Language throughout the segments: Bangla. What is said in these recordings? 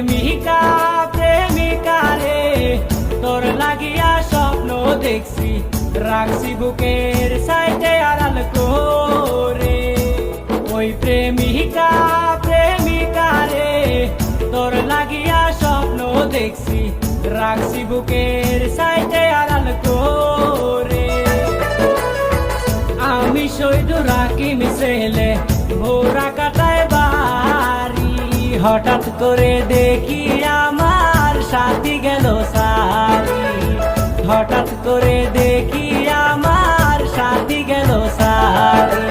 প্রেমিকা প্রেমিকা রে তোর লাগিয়া স্বপ্ন দেখছি রাখছি বুকের সাইডে আড়াল করে। ওই প্রেমিকা প্রেমিকা রে তোর লাগিয়া স্বপ্ন দেখছি রাখছি বুকের সাইডে আড়াল করে। আমি শহীদুর রাকিম ছেলে ভোরা কাটায় বাড়ি, হঠাৎ করে দেখি আমার সাথী গেল সারি, হঠাৎ করে দেখি আমার সাথী গেল সারি।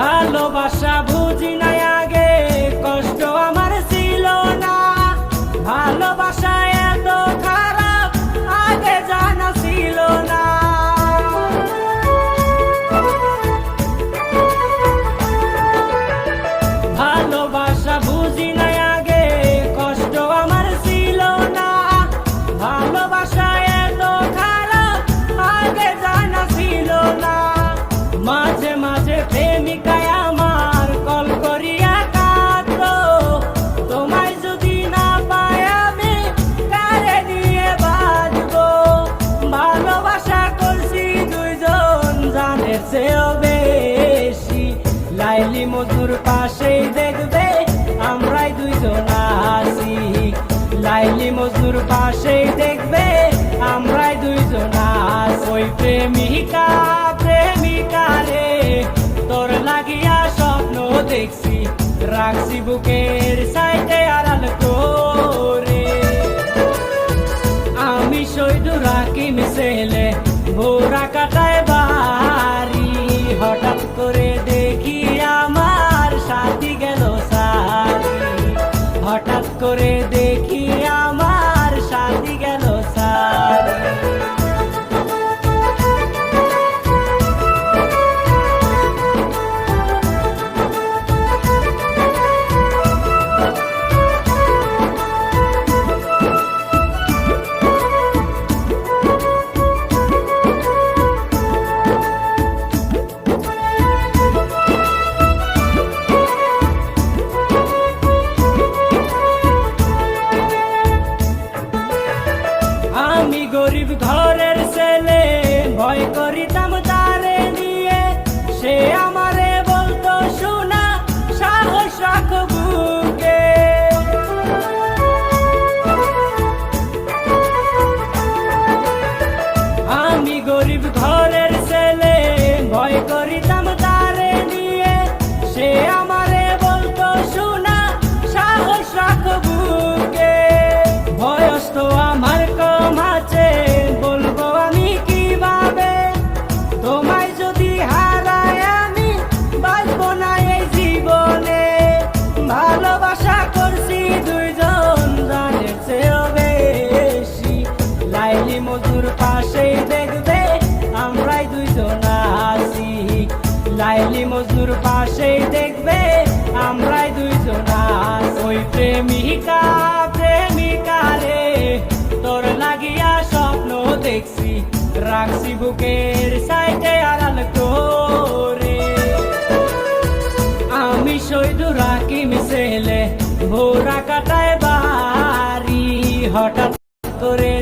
ভালোবাসা বুঝি নাই আগে, কষ্ট আমার ছিল না, ভালোবাসা এত খারাপ আগে জানা ছিল না। ভালোবাসা বুঝি নাই আগে, কষ্ট আমার ছিল না, ভালোবাসা এত খারাপ আগে জানা ছিল না। মাঝে মাঝে প্রেমিকায় আমার কল করিয়া কাঁদতো, তোমায় যদি না পাই আমি কারে নিয়ে বাঁচবো। ভালোবাসা করছি দুইজন জানের চেয়েও বেশি, লাইলি মজুর পাশেই দেখবে আমরাই দুইজন আছি, লাইলি মজুর পাশেই দেখবে আমরাই দুইজন আছি। ওই প্রেমিকা প্রেমিকা রে তোর লাগিয়া স্বপ্ন দেখছি রাখছি বুকের সাইডে আড়াল করে। আমি শহীদুর রাকিম ছেলে ভোরা কাটায় বাড়ি, হঠাৎ করে দেখি আমার সাথী গেল সারি, হঠাৎ করে দেখি আমার সাথী গেল সারি। আমি গরিব ঘরের ছেলে ভয় করিতাম তারে নিয়ে, সে আমারে বলতো শোনা সাহস রাখ বুকে। আমি গরিব ঘরের ছেলে ভয় করিতাম তারে নিয়ে, সে আমারে বলতো শোনা সাহস রাখ বুকে। বয়স তো আমার কম আছে, বলবো আমি কিভাবে, তোমায় যদি হারাই আমি বাঁচবো না এই জীবনে। ভালোবাসা করছি দুইজন জানের চেয়েও বেশি, লাইলি মজুর পাশেই দেখবে আমরাই দুইজন আছি, লাইলি মজুর পাশেই দেখবে আমরাই দুইজন আছি। ওই প্রেমিকা প্রেমিকা রে তোর লাগিয়া স্বপ্ন দেখছি রাখছি বুকের সাইডে আড়াল করে। আমি শহীদুর রাকিম ছেলে ভোরা কাটায় বাড়ি, হঠাৎ করে